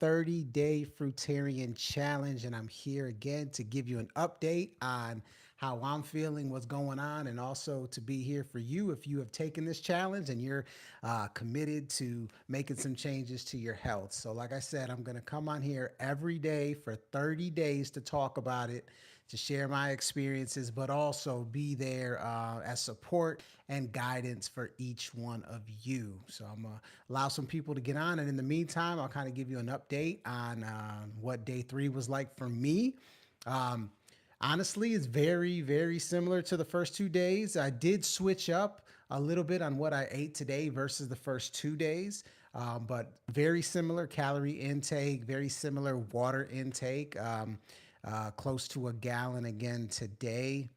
30-day Fruitarian challenge, and I'm here again to give you an update on how I'm feeling, what's going on, and also to be here for you if you have taken this challenge and you're committed to making some changes to your health. So, like I said, I'm going to come on here every day for 30 days to talk about it, to share my experiences, but also be there as support and guidance for each one of you. So I'm gonna allow some people to get on, and in the meantime, I'll kind of give you an update on what day 3 was like for me. Um, Honestly, it's very, very similar to the first 2 days. I did switch up a little bit on what I ate today versus the first 2 days, but very similar calorie intake, very similar water intake, close to a gallon again today.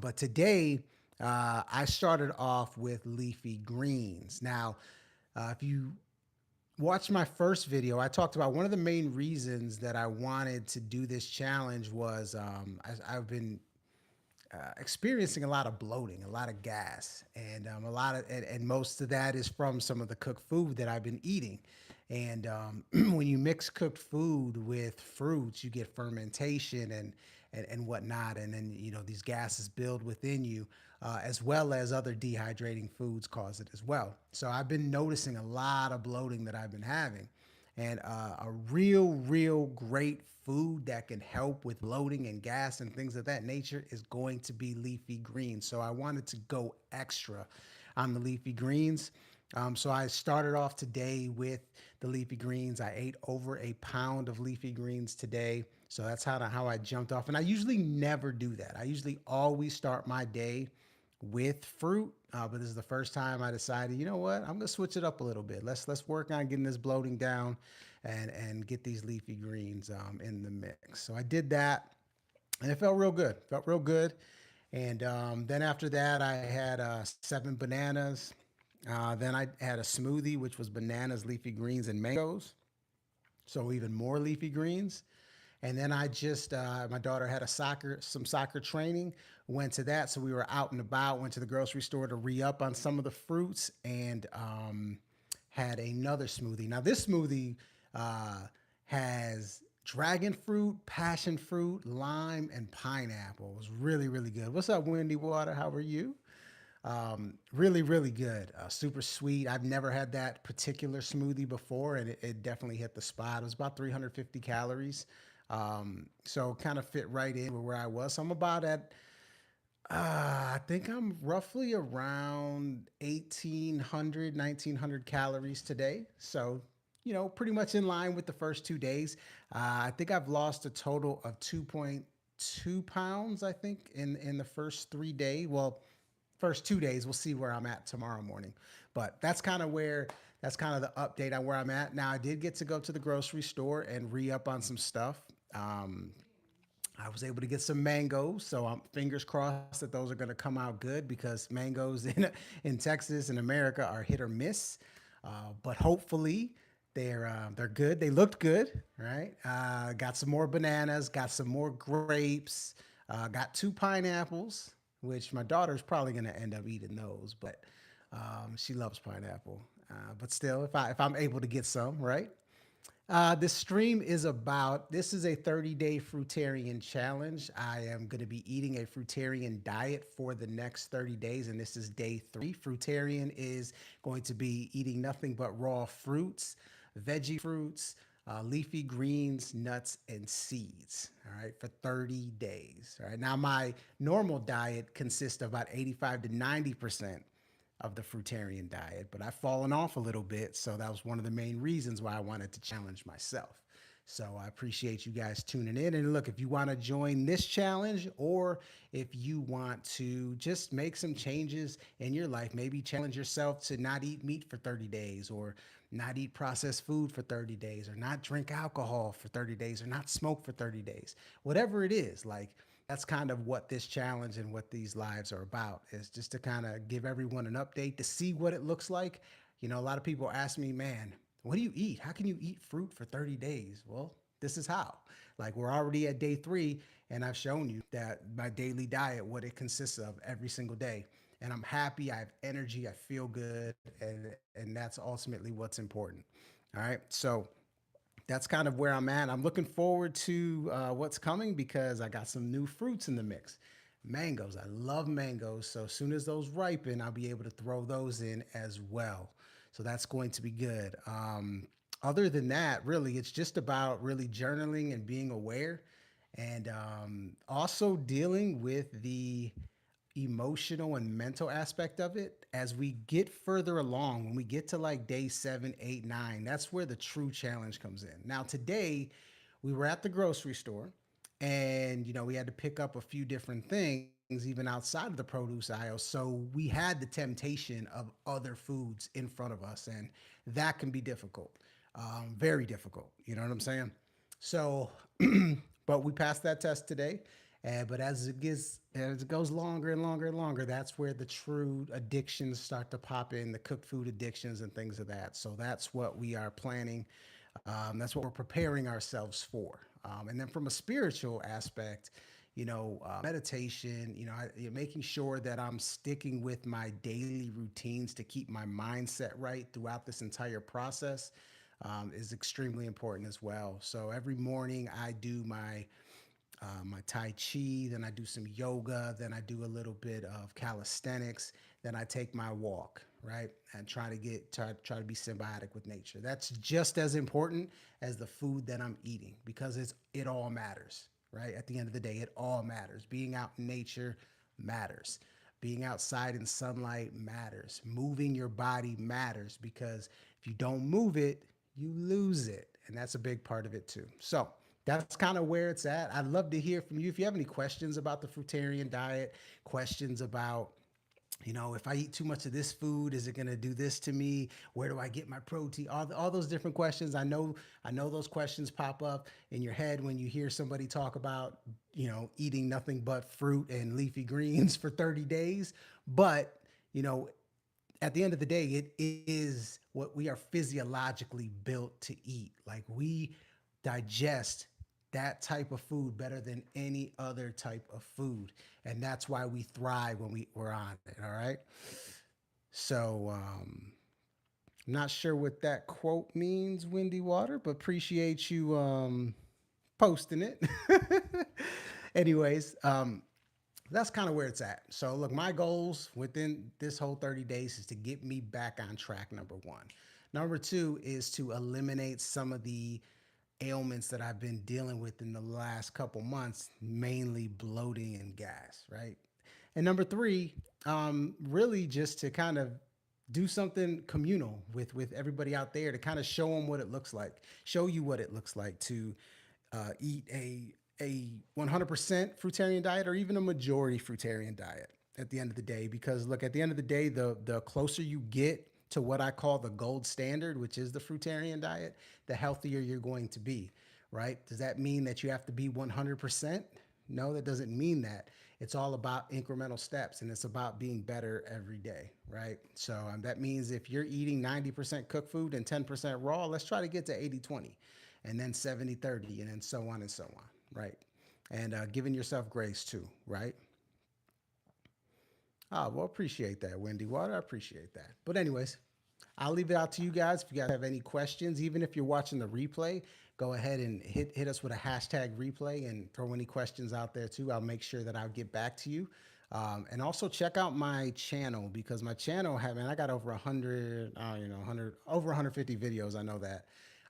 But today, I started off with leafy greens. Now, if you watched my first video, I talked about one of the main reasons that I wanted to do this challenge was I've been experiencing a lot of bloating, a lot of gas, and and most of that is from some of the cooked food that I've been eating. And when you mix cooked food with fruits, you get fermentation and whatnot, and then these gases build within you, as well as other dehydrating foods cause it as well. So I've been noticing a lot of bloating that I've been having. And a real great food that can help with bloating and gas and things of that nature is going to be leafy greens. So I wanted to go extra on the leafy greens. So I started off today with the leafy greens. I ate over a pound of leafy greens today. So that's how I jumped off. And I usually never do that. I usually always start my day with fruit. But this is the first time I decided, you know what, I'm gonna switch it up a little bit. Let's work on getting this bloating down, and get these leafy greens in the mix. So I did that, and it felt real good. Felt real good. And then after that, I had 7 bananas. Then I had a smoothie, which was bananas, leafy greens, and mangoes. So even more leafy greens. And then I just my daughter had some soccer training, went to that. So we were out and about, went to the grocery store to re-up on some of the fruits, and had another smoothie. Now this smoothie uh, has dragon fruit, passion fruit, lime, and pineapple. It was really good. What's up, Windy Water? How are you? Really good. Super sweet. I've never had that particular smoothie before, and it definitely hit the spot. It was about 350 calories. So kind of fit right in with where I was. So I'm about at, I think I'm roughly around 1,800, 1,900 calories today. So, pretty much in line with the first 2 days. I think I've lost a total of 2.2 pounds, I think, in the first 3 days. Well, first 2 days. We'll see where I'm at tomorrow morning. But that's kind of the update on where I'm at. Now, I did get to go to the grocery store and re up on some stuff. Um, I was able to get some mangoes, so I'm fingers crossed that those are going to come out good because mangoes in Texas and America are hit or miss. But hopefully they're good. They looked good, right? Got some more bananas, got some more grapes, got 2 pineapples, which my daughter's probably going to end up eating those, but she loves pineapple. But still, if I'm able to get some, right? The stream is about this is a 30-day Fruitarian challenge. I am going to be eating a Fruitarian diet for the next 30 days, and this is day 3. Fruitarian is going to be eating nothing but raw fruits, veggie fruits, leafy greens, nuts, and seeds. All right, for 30 days. All right, now my normal diet consists of about 85 to 90% of the fruitarian diet, but I've fallen off a little bit. So that was one of the main reasons why I wanted to challenge myself. So I appreciate you guys tuning in. And look, if you want to join this challenge, or if you want to just make some changes in your life, maybe challenge yourself to not eat meat for 30 days, or not eat processed food for 30 days, or not drink alcohol for 30 days, or not smoke for 30 days, whatever it is, like that's kind of what this challenge and what these lives are about, is just to kind of give everyone an update to see what it looks like. A lot of people ask me, man, what do you eat? How can you eat fruit for 30 days? Well, this is how. Like, we're already at day 3, and I've shown you that my daily diet, what it consists of every single day. And I'm happy, I have energy, I feel good, and that's ultimately what's important. All right. So that's kind of where I'm at. I'm looking forward to what's coming because I got some new fruits in the mix. Mangoes. I love mangoes. So as soon as those ripen, I'll be able to throw those in as well. So that's going to be good. Other than that, really, it's just about really journaling and being aware and also dealing with the emotional and mental aspect of it as we get further along. When we get to like day 7, 8, 9, that's where the true challenge comes in. Now today we were at the grocery store, and we had to pick up a few different things even outside of the produce aisle, so we had the temptation of other foods in front of us, and that can be difficult, very difficult, you know what I'm saying? So but we passed that test today. But as it goes longer and longer and longer, that's where the true addictions start to pop in, the cooked food addictions and things of that. So that's what we are planning. That's what we're preparing ourselves for. And then from a spiritual aspect, meditation, making sure that I'm sticking with my daily routines to keep my mindset right throughout this entire process is extremely important as well. So every morning I do my Tai Chi, then I do some yoga, then I do a little bit of calisthenics, then I take my walk, right? And try to be symbiotic with nature. That's just as important as the food that I'm eating because it all matters, right? At the end of the day, it all matters. Being out in nature matters. Being outside in sunlight matters. Moving your body matters because if you don't move it, you lose it. And that's a big part of it too. So, that's kind of where it's at. I'd love to hear from you. If you have any questions about the fruitarian diet, questions about, if I eat too much of this food, is it going to do this to me? Where do I get my protein? All those different questions. I know those questions pop up in your head when you hear somebody talk about, eating nothing but fruit and leafy greens for 30 days. But, you know, at the end of the day, it is what we are physiologically built to eat. Like we digest that type of food better than any other type of food. And that's why we thrive when we're on it. All right. So, I'm not sure what that quote means, Windy Water, but appreciate you posting it. Anyways, that's kind of where it's at. So, look, my goals within this whole 30 days is to get me back on track, number one. Number two is to eliminate some of the ailments that I've been dealing with in the last couple months, mainly bloating and gas, right? And number three, really just to kind of do something communal with everybody out there to kind of show them what it looks like, show you what it looks like to eat a 100% fruitarian diet or even a majority fruitarian diet at the end of the day. Because look, at the end of the day, the closer you get to what I call the gold standard, which is the fruitarian diet, the healthier you're going to be, right? Does that mean that you have to be 100%? No, that doesn't mean that. It's all about incremental steps and it's about being better every day, right? So that means if you're eating 90% cooked food and 10% raw, let's try to get to 80/20, and then 70/30, and then so on and so on, right? And giving yourself grace too, right? Oh, well, appreciate that, Wendy Water. I appreciate that. But, anyways, I'll leave it out to you guys. If you guys have any questions, even if you're watching the replay, go ahead and hit us with a hashtag replay and throw any questions out there too. I'll make sure that I'll get back to you. And also check out my channel because my channel, man, I got over 100, 100, over 150 videos. I know that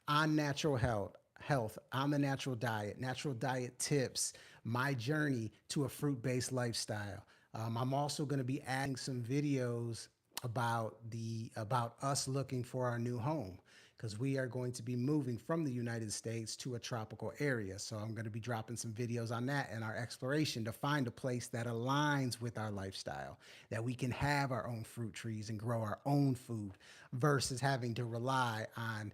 on natural health, on the natural diet tips, my journey to a fruit-based lifestyle. I'm also going to be adding some videos about us looking for our new home because we are going to be moving from the United States to a tropical area. So I'm going to be dropping some videos on that and our exploration to find a place that aligns with our lifestyle, that we can have our own fruit trees and grow our own food versus having to rely on,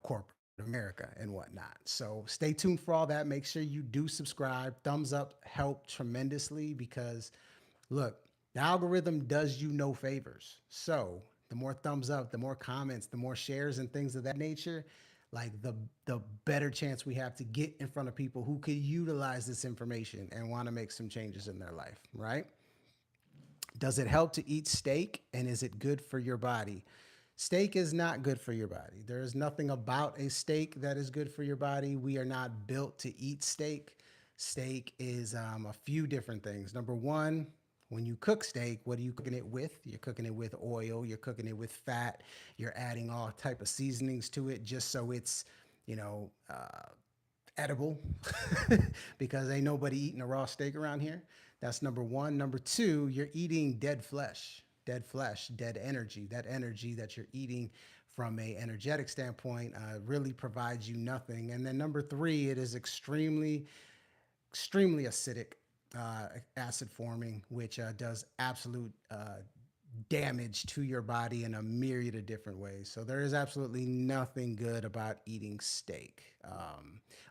corporate America and whatnot. So stay tuned for all that. Make sure you do subscribe. Thumbs up help tremendously because look, the algorithm does you no favors. So the more thumbs up, the more comments, the more shares and things of that nature, like the better chance we have to get in front of people who could utilize this information and want to make some changes in their life, right? Does it help to eat steak and is it good for your body? Steak is not good for your body. There is nothing about a steak that is good for your body. We are not built to eat steak. Steak is a few different things. Number one, when you cook steak, what are you cooking it with? You're cooking it with oil. You're cooking it with fat. You're adding all type of seasonings to it just so it's, you know, edible, because ain't nobody eating a raw steak around here. That's number one. Number two, you're eating dead flesh, dead energy. That energy that you're eating from a energetic standpoint really provides you nothing. And then number three, it is extremely acidic, acid forming, which does absolute damage to your body in a myriad of different ways. So there is absolutely nothing good about eating steak.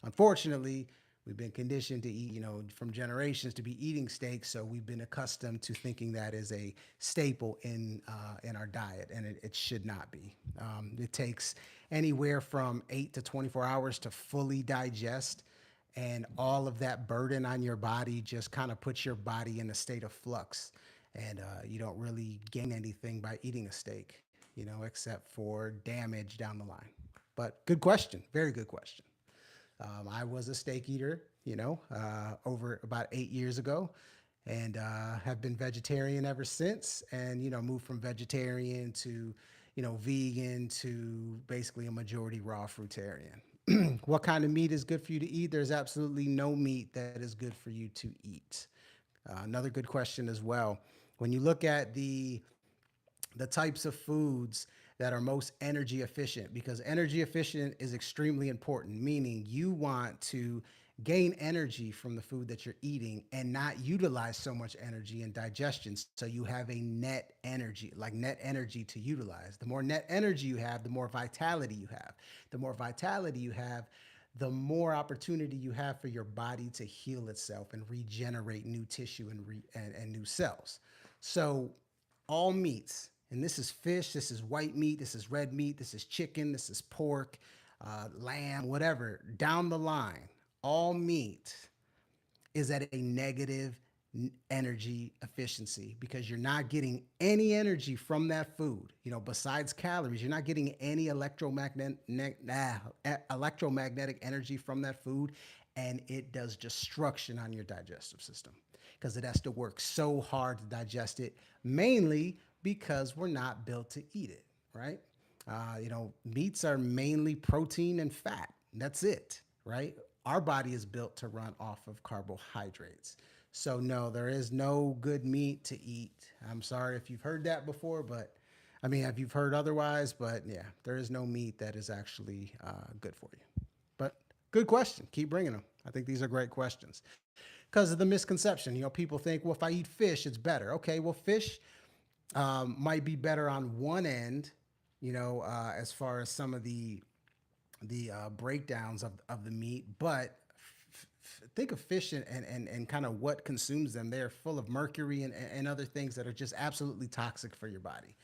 Unfortunately, we've been conditioned to eat, from generations to be eating steak. So we've been accustomed to thinking that is a staple in our diet, and it should not be. It takes anywhere from 8 to 24 hours to fully digest, and all of that burden on your body just kind of puts your body in a state of flux, and you don't really gain anything by eating a steak, except for damage down the line. But good question, very good question. I was a steak eater, over about 8 years ago, and have been vegetarian ever since. And moved from vegetarian to, vegan to basically a majority raw fruitarian. What kind of meat is good for you to eat? There's absolutely no meat that is good for you to eat. Another good question as well. When you look at the types of foods that are most energy efficient, because energy efficient is extremely important, meaning you want to gain energy from the food that you're eating and not utilize so much energy in digestion, so you have a net energy to utilize. The more net energy you have, the more vitality you have. The more vitality you have, the more opportunity you have for your body to heal itself and regenerate new tissue and new cells. So all meats, and this is fish, this is white meat, this is red meat, this is chicken, this is pork, lamb, whatever, down the line, all meat is at a negative energy efficiency, because you're not getting any energy from that food. Besides calories, you're not getting any electromagnetic energy from that food, and it does destruction on your digestive system because it has to work so hard to digest it, mainly because we're not built to eat it, right? Meats are mainly protein and fat. That's it, right? Our body is built to run off of carbohydrates. So, no, there is no good meat to eat. I'm sorry if you've heard that before, but I mean, if you've heard otherwise, but yeah, there is no meat that is actually good for you. But good question. Keep bringing them. I think these are great questions because of the misconception. People think, well, if I eat fish, it's better. Okay, well, fish might be better on one end, as far as some of the breakdowns of the meat, but think of fish and kind of what consumes them. They're full of mercury and other things that are just absolutely toxic for your body.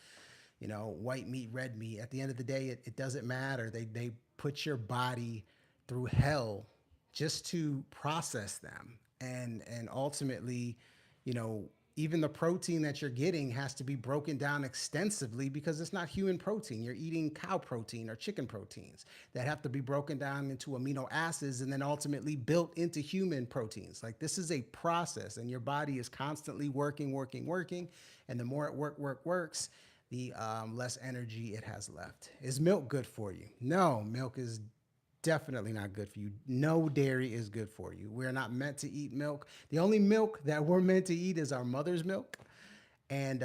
White meat, red meat. At the end of the day, it doesn't matter. They put your body through hell just to process them, and ultimately, you know, even the protein that you're getting has to be broken down extensively because it's not human protein. You're eating cow protein or chicken proteins that have to be broken down into amino acids and then ultimately built into human proteins. Like, this is a process, and your body is constantly working. And the more it works, the less energy it has left. Is milk good for you? No, milk is definitely not good for you. No dairy is good for you. We're not meant to eat milk. The only milk that we're meant to eat is our mother's milk. And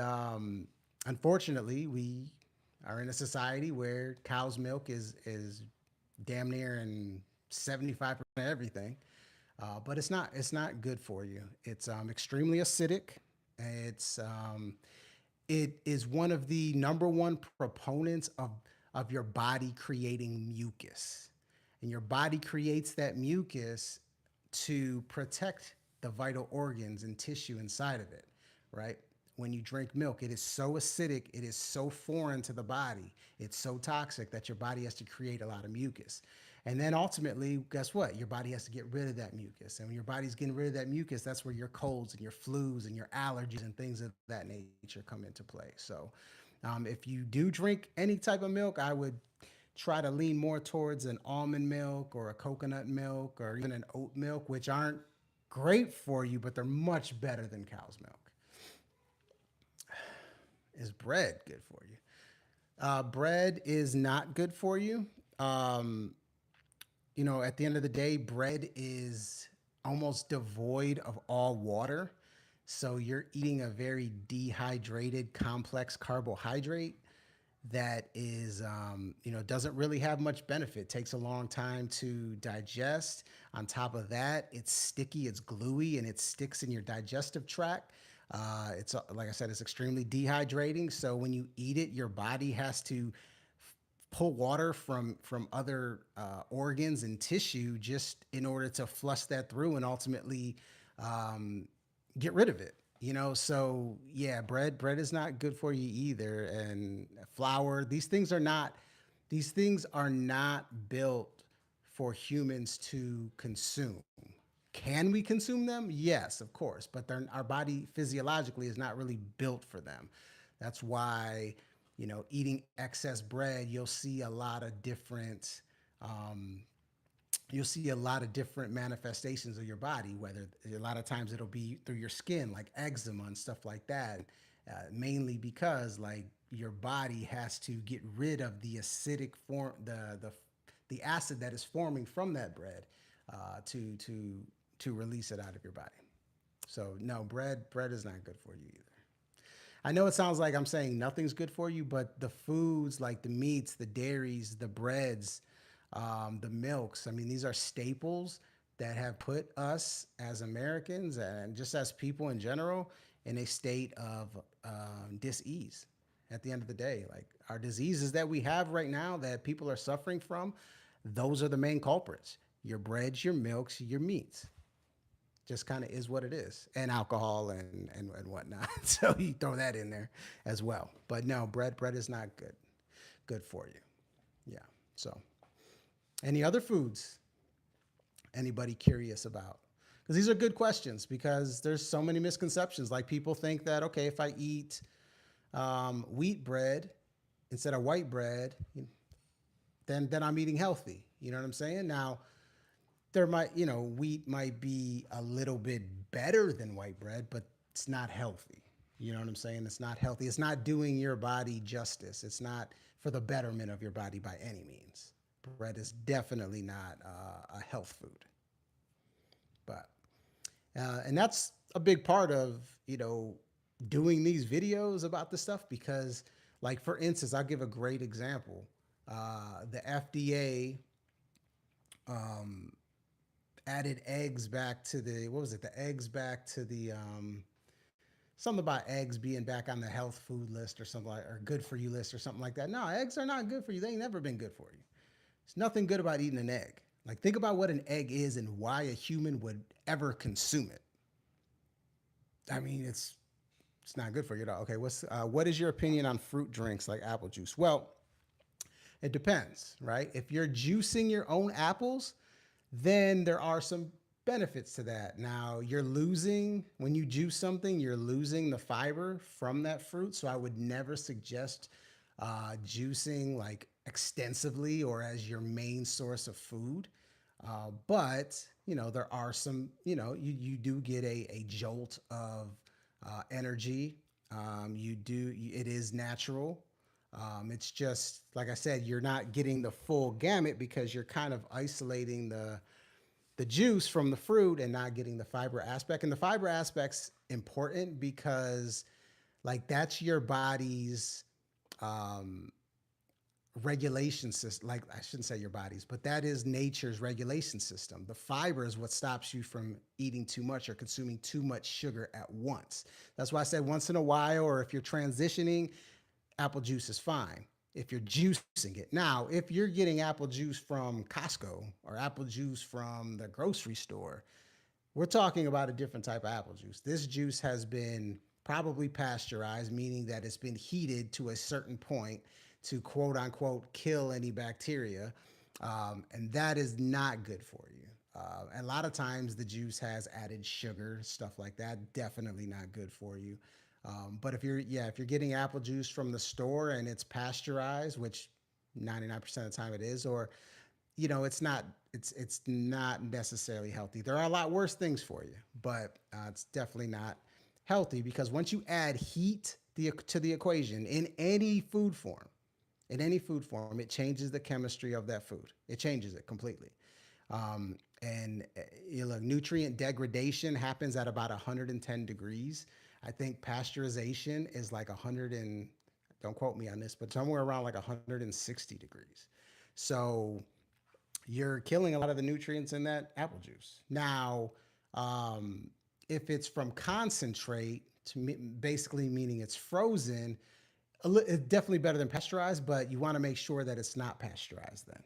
unfortunately, we are in a society where cow's milk is damn near in 75% of everything. But it's not good for you. It's extremely acidic. It's it is one of the number one proponents of your body creating mucus. And your body creates that mucus to protect the vital organs and tissue inside of it, right? When you drink milk, it is so acidic, it is so foreign to the body, it's so toxic that your body has to create a lot of mucus. And then ultimately, guess what? Your body has to get rid of that mucus. And when your body's getting rid of that mucus, that's where your colds and your flus and your allergies and things of that nature come into play. So, If you do drink any type of milk, I would try to lean more towards an almond milk or a coconut milk or even an oat milk, which aren't great for you, but they're much better than cow's milk. Is bread good for you? Bread is not good for you. Um, at the end of the day, bread is almost devoid of all water. So you're eating a very dehydrated, complex carbohydrate that is, doesn't really have much benefit. Takes a long time to digest. On top of that, it's sticky, it's gluey, and it sticks in your digestive tract. It's like I said, it's extremely dehydrating. So when you eat it, your body has to pull water from other organs and tissue just in order to flush that through and ultimately um, get rid of it. So yeah, bread is not good for you either, and flour. These things are not built for humans to consume. Can we consume them? Yes, of course, but our body physiologically is not really built for them. That's why, eating excess bread, um, you'll see a lot of different manifestations of your body. Whether a lot of times it'll be through your skin, like eczema and stuff like that. Mainly because like your body has to get rid of the acidic form, the acid that is forming from that bread, to release it out of your body. So no, bread is not good for you either. I know it sounds like I'm saying nothing's good for you, but the foods like the meats, the dairies, the breads, the milks, I mean, these are staples that have put us as Americans and just as people in general in a state of dis-ease at the end of the day. Like our diseases that we have right now that people are suffering from, those are the main culprits: your breads, your milks, your meats. Just kind of is what it is, and alcohol and whatnot. So you throw that in there as well. But no, bread is not good for you. Yeah. So any other foods anybody curious about? Because these are good questions, because there's so many misconceptions. Like people think that, okay, if I eat wheat bread instead of white bread, then I'm eating healthy. You know what I'm saying? Now, wheat might be a little bit better than white bread, but it's not healthy. You know what I'm saying? It's not healthy. It's not doing your body justice. It's not for the betterment of your body by any means. Bread is definitely not a health food. But and that's a big part of doing these videos about this stuff, because, like, for instance, I'll give a great example. The FDA added eggs back to the what was it? The eggs back to the something about eggs being back on the health food list or something, like, or good for you list or something like that. No, eggs are not good for you. They ain't never been good for you. There's nothing good about eating an egg. Like, think about what an egg is and why a human would ever consume it. I mean, it's not good for you at all. Okay, what is your opinion on fruit drinks like apple juice? Well, it depends, right? If you're juicing your own apples, then there are some benefits to that. Now, when you juice something, you're losing the fiber from that fruit. So I would never suggest juicing like extensively or as your main source of food. But, there are some, you do get a jolt of energy. It is natural. It's just like I said, you're not getting the full gamut because you're kind of isolating the juice from the fruit and not getting the fiber aspect. And the fiber aspect's important because, like, that's your body's um, regulation system. Like, I shouldn't say your body's, but that is nature's regulation system. The fiber is what stops you from eating too much or consuming too much sugar at once. That's why I said once in a while, or if you're transitioning, apple juice is fine if you're juicing it. Now, if you're getting apple juice from Costco or apple juice from the grocery store, we're talking about a different type of apple juice. This juice has been probably pasteurized, meaning that it's been heated to a certain point to quote unquote kill any bacteria. And that is not good for you. A lot of times the juice has added sugar, stuff like that. Definitely not good for you. But if you're getting apple juice from the store and it's pasteurized, which 99% of the time it is, or it's not necessarily healthy. There are a lot worse things for you, but it's definitely not healthy because once you add heat to the equation in any food form, it changes the chemistry of that food. It changes it completely. And look, nutrient degradation happens at about 110 degrees. I think pasteurization is like 100 and don't quote me on this, but somewhere around like 160 degrees. So you're killing a lot of the nutrients in that apple juice. Now, um, if it's from concentrate, basically meaning it's frozen, it's definitely better than pasteurized, but you want to make sure that it's not pasteurized then.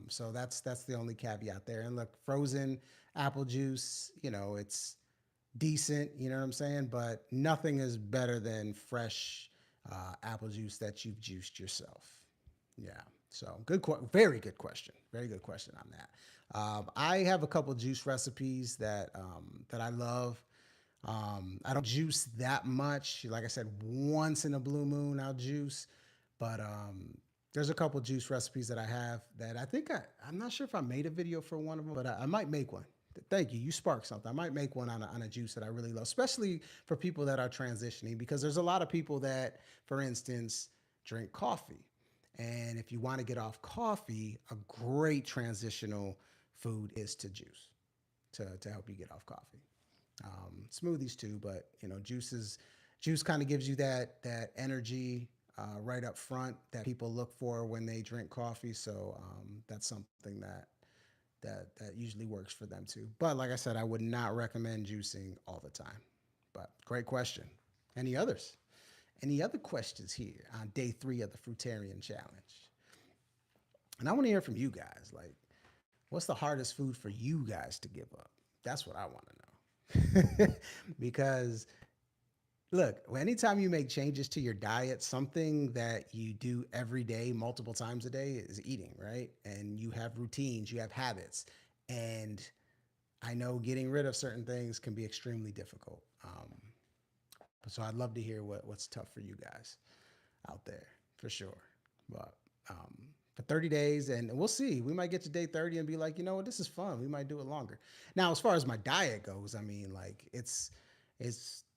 So that's the only caveat there. And look, frozen apple juice, it's decent, you know what I'm saying? But nothing is better than fresh apple juice that you've juiced yourself. Yeah. So very good question. Very good question on that. I have a couple juice recipes that I love. I don't juice that much. Like I said, once in a blue moon I'll juice, but there's a couple juice recipes that I have that I'm not sure if I made a video for one of them, but I might make one. Thank you. You sparked something. I might make one on a juice that I really love, especially for people that are transitioning, because there's a lot of people that, for instance, drink coffee. And if you want to get off coffee, a great transitional food is to juice to help you get off coffee. Smoothies too, but juice kind of gives you that energy right up front that people look for when they drink coffee. So that's something that usually works for them too. But like I said, I would not recommend juicing all the time. But great question. Any others? Any other questions here on day 3 of the Fruitarian Challenge? And I want to hear from you guys. Like, what's the hardest food for you guys to give up? That's what I want to know. Because look, anytime you make changes to your diet, something that you do every day, multiple times a day, is eating, right? And you have routines, you have habits. And I know getting rid of certain things can be extremely difficult. So I'd love to hear what's tough for you guys out there for sure. But for 30 days, and we'll see. We might get to day 30 and be like, you know what, this is fun. We might do it longer. Now, as far as my diet goes, I mean, like it's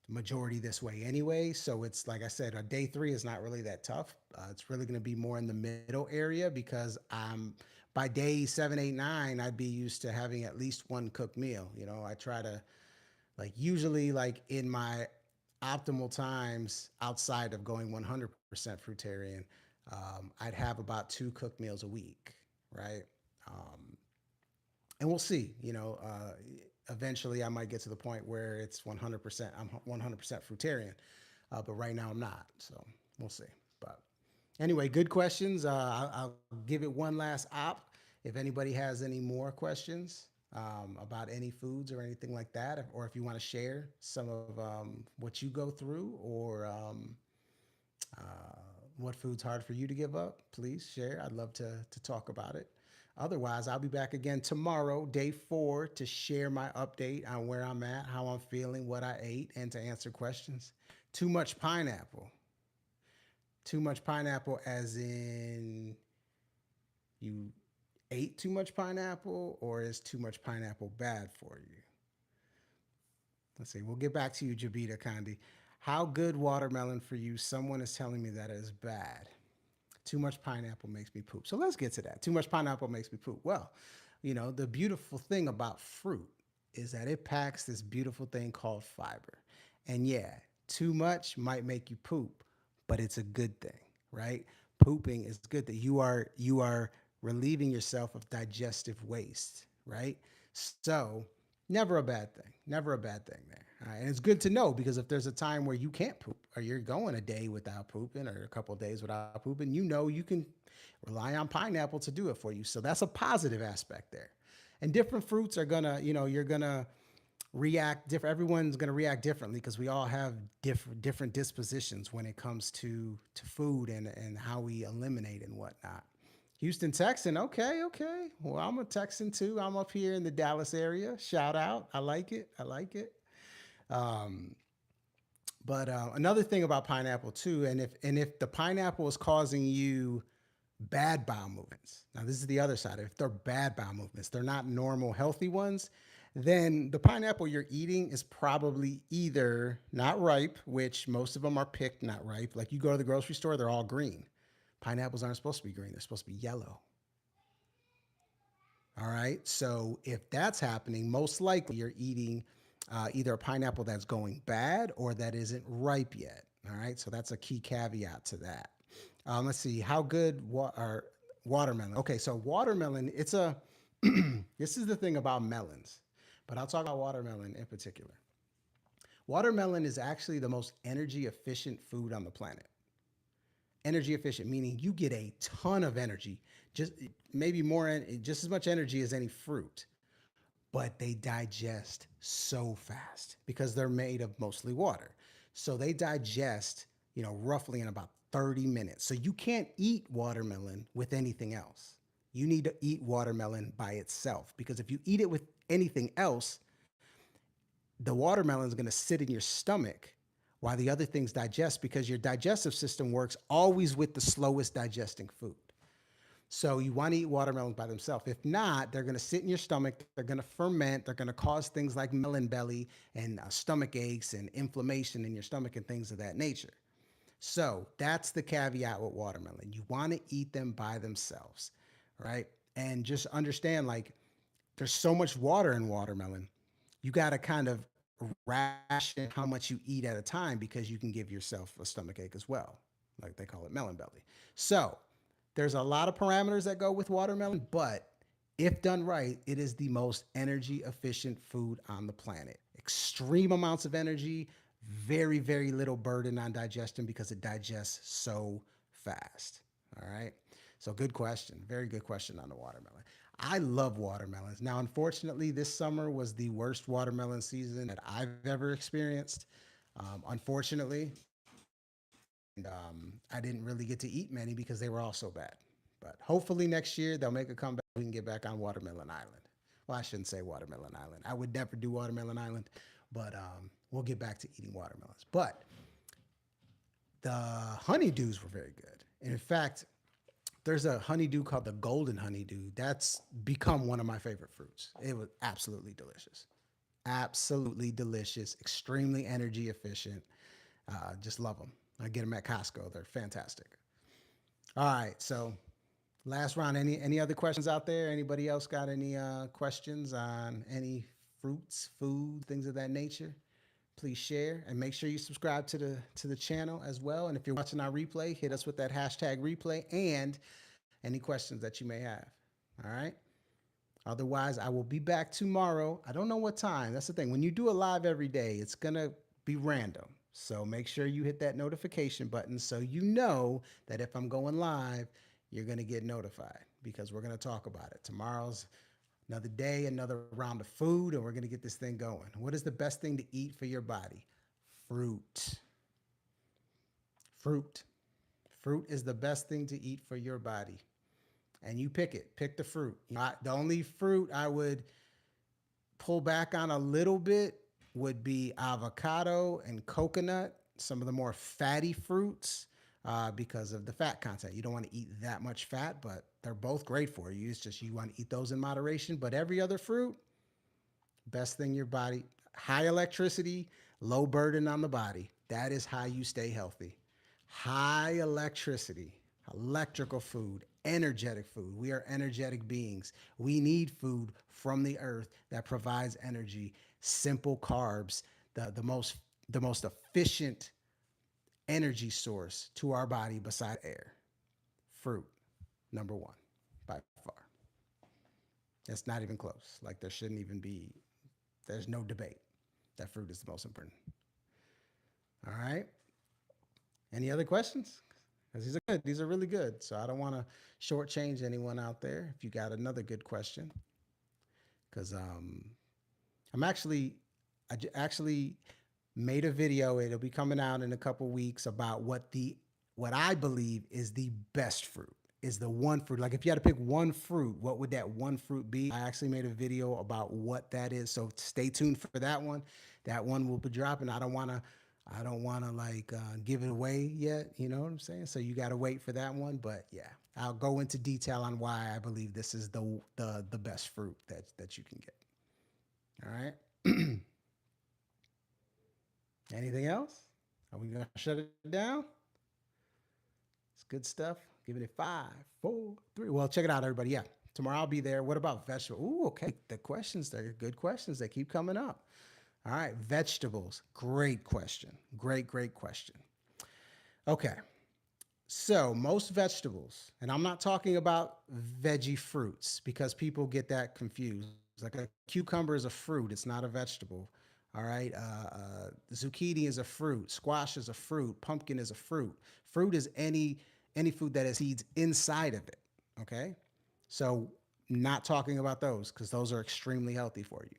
majority this way anyway. So it's like I said, day 3 is not really that tough. It's really going to be more in the middle area because by day 7, 8, 9, I'd be used to having at least one cooked meal. I try to usually in my optimal times outside of going 100% fruitarian, I'd have about 2 cooked meals a week, right? Um, and we'll see. Eventually I might get to the point where it's 100%. I'm 100% fruitarian, but right now I'm not. So we'll see. But anyway, good questions. I'll give it one last op. If anybody has any more questions about any foods or anything like that, or if you want to share some of what you go through, or what food's hard for you to give up, please share. I'd love to talk about it. Otherwise, I'll be back again tomorrow, day 4, to share my update on where I'm at, how I'm feeling, what I ate, and to answer questions. Too much pineapple. Too much pineapple, as in you ate too much pineapple, or is too much pineapple bad for you? Let's see. We'll get back to you, Jabita Kandi. How good watermelon for you? Someone is telling me that it is bad. Too much pineapple makes me poop. So let's get to that. Too much pineapple makes me poop. Well, the beautiful thing about fruit is that it packs this beautiful thing called fiber. And yeah, too much might make you poop, but it's a good thing, right? Pooping is good that you are relieving yourself of digestive waste, right? So never a bad thing. Never a bad thing there. All right? And it's good to know, because if there's a time where you can't poop, or you're going a day without pooping, or a couple of days without pooping, you can rely on pineapple to do it for you. So that's a positive aspect there. And different fruits are gonna, you're gonna react different. Everyone's gonna react differently because we all have different dispositions when it comes to food and how we eliminate and whatnot. Houston Texan. Okay, okay. Well, I'm a Texan too. I'm up here in the Dallas area. Shout out. I like it. I like it. Um, But another thing about pineapple too, and if the pineapple is causing you bad bowel movements, now this is the other side. If they're bad bowel movements, they're not normal healthy ones, then the pineapple you're eating is probably either not ripe, which most of them are picked not ripe. Like you go to the grocery store, they're all green. Pineapples aren't supposed to be green; they're supposed to be yellow. All right. So if that's happening, most likely you're eating either a pineapple that's going bad or that isn't ripe yet. All right. So that's a key caveat to that. Let's see. How good are watermelon? Okay. So watermelon, it's a, this is the thing about melons, but I'll talk about watermelon in particular. Watermelon is actually the most energy efficient food on the planet. Energy efficient, meaning you get a ton of energy, just maybe more, just as much energy as any fruit, but they digest so fast because they're made of mostly water. So they digest, roughly in about 30 minutes. So you can't eat watermelon with anything else. You need to eat watermelon by itself because if you eat it with anything else, the watermelon is going to sit in your stomach while the other things digest because your digestive system works always with the slowest digesting food. So you want to eat watermelons by themselves. If not, they're going to sit in your stomach. They're going to ferment. They're going to cause things like melon belly and stomach aches and inflammation in your stomach and things of that nature. So that's the caveat with watermelon. You want to eat them by themselves, right? And just understand like there's so much water in watermelon. You got to kind of ration how much you eat at a time because you can give yourself a stomach ache as well. Like they call it melon belly. So there's a lot of parameters that go with watermelon, but if done right, it is the most energy efficient food on the planet. Extreme amounts of energy, very, very little burden on digestion because it digests so fast. All right. So, good question. Very good question on the watermelon. I love watermelons. Now, unfortunately, this summer was the worst watermelon season that I've ever experienced. Unfortunately, and I didn't really get to eat many because they were all so bad. But hopefully next year they'll make a comeback. We can get back on Watermelon Island. Well, I shouldn't say Watermelon Island. I would never do Watermelon Island, but we'll get back to eating watermelons. But the honeydews were very good. And in fact, there's a honeydew called the golden honeydew. That's become one of my favorite fruits. It was absolutely delicious. Absolutely delicious, extremely energy efficient. Just love them. I get them at Costco. They're fantastic. All right, so last round. Any other questions out there? Anybody else got any questions on any fruits, food, things of that nature? Please share and make sure you subscribe to the channel as well. And if you're watching our replay, hit us with that hashtag replay and any questions that you may have. All right. Otherwise, I will be back tomorrow. I don't know what time. That's the thing. When you do a live every day, it's going to be random. So make sure you hit that notification button so you know that if I'm going live, you're going to get notified because we're going to talk about it. Tomorrow's another day, another round of food, and we're going to get this thing going. What is the best thing to eat for your body? Fruit. Fruit. Fruit is the best thing to eat for your body. And you pick it. Pick the fruit. The only fruit I would pull back on a little bit would be avocado and coconut, some of the more fatty fruits because of the fat content. You don't want to eat that much fat, but they're both great for you. It's just you want to eat those in moderation. But every other fruit, best thing your body, high electricity, low burden on the body. That is how you stay healthy. High electricity, electrical food, energetic food. We are energetic beings. We need food from the earth that provides energy. Simple carbs, the most efficient energy source to our body beside air. Fruit, number one, by far. That's not even close. Like there shouldn't even be. There's no debate. That fruit is the most important. All right. Any other questions? Because these are good. These are really good. So I don't want to shortchange anyone out there. If you got another good question, because I'm actually, actually made a video. It'll be coming out in a couple weeks about what I believe is the best fruit. Is the one fruit. Like if you had to pick one fruit, what would that one fruit be? I actually made a video about what that is. So stay tuned for that one. That one will be dropping. I don't want to like give it away yet. You know what I'm saying? So you got to wait for that one. But yeah, I'll go into detail on why I believe this is the best fruit that you can get. All right. Anything else? Are we gonna shut it down? It's good stuff. Giving it five, four, three. Well, check it out, everybody. Yeah, tomorrow I'll be there. What about vegetables? Ooh, okay. The questions, they're good questions. They keep coming up. All right, vegetables. Great question. Great question. Okay, so most vegetables, and I'm not talking about veggie fruits because people get that confused. Like a cucumber is a fruit, it's not a vegetable. All right, zucchini is a fruit, squash is a fruit, pumpkin is a fruit. Fruit is any food that has seeds inside of it. Okay, so not talking about those because those are extremely healthy for you.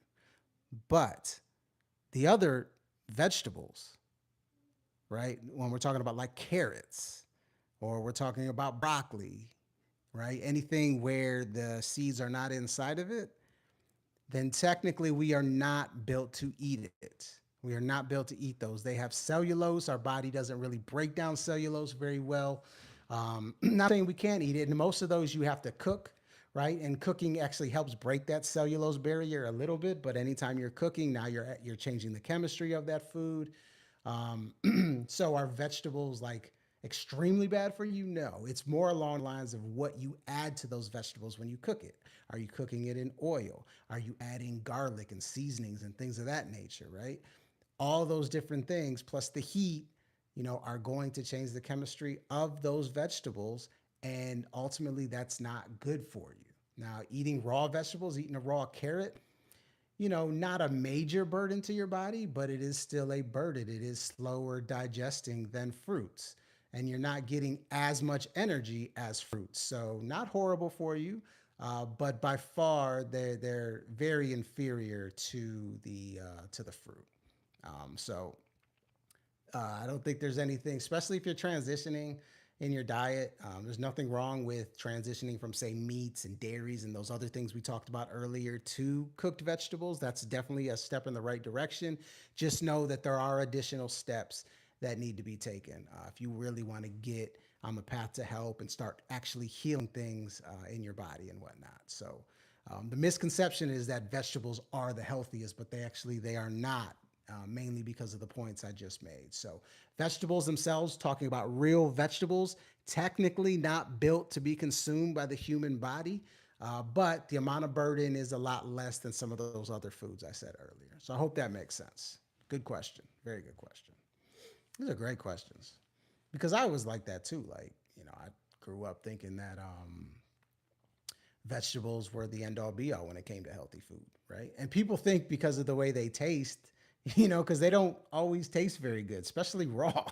But the other vegetables, right? When we're talking about like carrots, or we're talking about broccoli, right? Anything where the seeds are not inside of it, then technically we are not built to eat it. We are not built to eat those. They have cellulose. Our body doesn't really break down cellulose very well. Not saying we can't eat it. And most of those you have to cook, right? And cooking actually helps break that cellulose barrier a little bit. But anytime you're cooking, now you're changing the chemistry of that food. So are vegetables like extremely bad for you? No, it's more along the lines of what you add to those vegetables when you cook it. Are you cooking it in oil? Are you adding garlic and seasonings and things of that nature, right? All those different things plus the heat, are going to change the chemistry of those vegetables, and ultimately that's not good for you. Now, eating raw vegetables, eating a raw carrot, not a major burden to your body, but it is still a burden. It is slower digesting than fruits, and you're not getting as much energy as fruits. So, not horrible for you, but by far they're very inferior to the fruit. So I don't think there's anything, especially if you're transitioning in your diet. There's nothing wrong with transitioning from, say, meats and dairies and those other things we talked about earlier to cooked vegetables. That's definitely a step in the right direction. Just know that there are additional steps that need to be taken if you really want to get on the path to help and start actually healing things in your body and whatnot. So the misconception is that vegetables are the healthiest, but they are not, mainly because of the points I just made. So, vegetables themselves, talking about real vegetables, technically not built to be consumed by the human body, but the amount of burden is a lot less than some of those other foods I said earlier. So, I hope that makes sense. Good question. Very good question. These are great questions because I was like that too. Like, I grew up thinking that vegetables were the end all be all when it came to healthy food, right? And people think because of the way they taste, because they don't always taste very good, especially raw,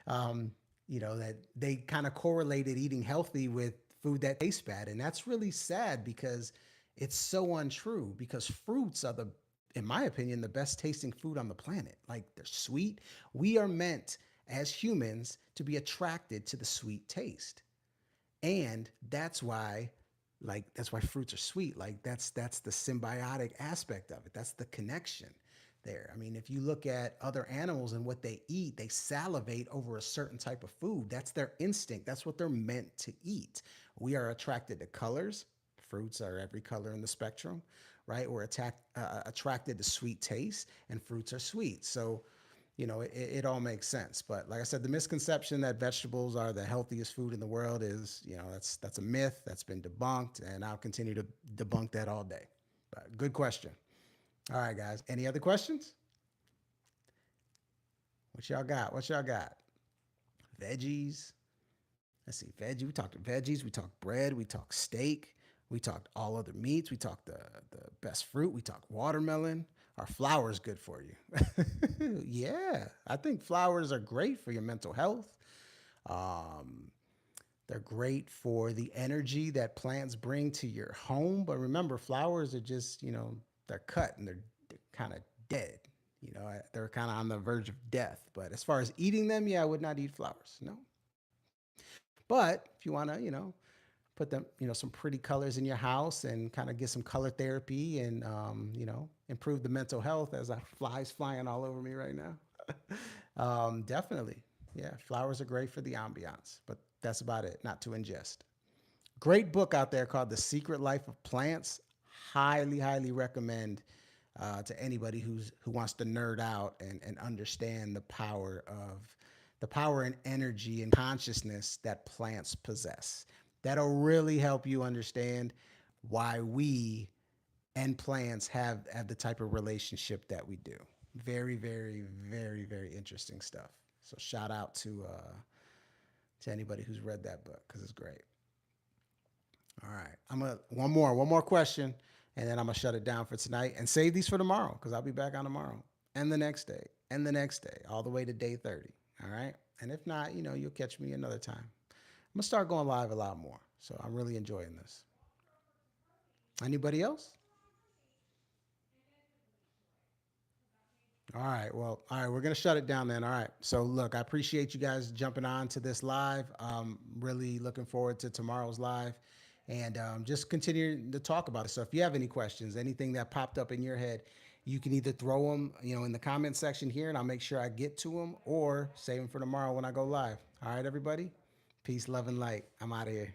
um, that they kind of correlated eating healthy with food that tastes bad. And that's really sad because it's so untrue because fruits are in my opinion, the best tasting food on the planet. Like they're sweet. We are meant as humans to be attracted to the sweet taste, and that's why fruits are sweet. Like that's the symbiotic aspect of it. That's the connection there. I mean, if you look at other animals and what they eat, they salivate over a certain type of food. That's their instinct. That's what they're meant to eat. We are attracted to colors. Fruits are every color in the spectrum, right? We're attracted to sweet taste, and fruits are sweet. So it all makes sense. But like I said, the misconception that vegetables are the healthiest food in the world is, that's a myth that's been debunked, and I'll continue to debunk that all day. But good question. All right, guys. Any other questions? What y'all got? What y'all got? Veggies. Let's see. Veggie. We talked veggies. We talked bread. We talked steak. We talked all other meats. We talked the best fruit. We talked watermelon. Are flowers good for you? Yeah, I think flowers are great for your mental health. Um, they're great for the energy that plants bring to your home. But remember, flowers are just, they're cut and they're kind of dead. They're kind of on the verge of death. But as far as eating them, yeah, I would not eat flowers. No. But if you want to, put them, some pretty colors in your house and kind of get some color therapy and, improve the mental health as I flies flying all over me right now. Definitely. Yeah, flowers are great for the ambiance, but that's about it, not to ingest. Great book out there called The Secret Life of Plants. Highly, highly recommend to anybody who wants to nerd out and understand the power and energy and consciousness that plants possess. That'll really help you understand why we and plants have the type of relationship that we do. Very, very, very, very interesting stuff. So shout out to anybody who's read that book because it's great. All right. I'm gonna one more question, and then I'm gonna shut it down for tonight and save these for tomorrow because I'll be back on tomorrow and the next day and the next day, all the way to day 30. All right. And if not, you'll catch me another time. I'm gonna start going live a lot more. So I'm really enjoying this. Anybody else? All right. Well, all right. We're going to shut it down then. All right. So, look, I appreciate you guys jumping on to this live. Really looking forward to tomorrow's live and just continue to talk about it. So, if you have any questions, anything that popped up in your head, you can either throw them, in the comment section here and I'll make sure I get to them or save them for tomorrow when I go live. All right, everybody. Peace, love, and light. I'm out of here.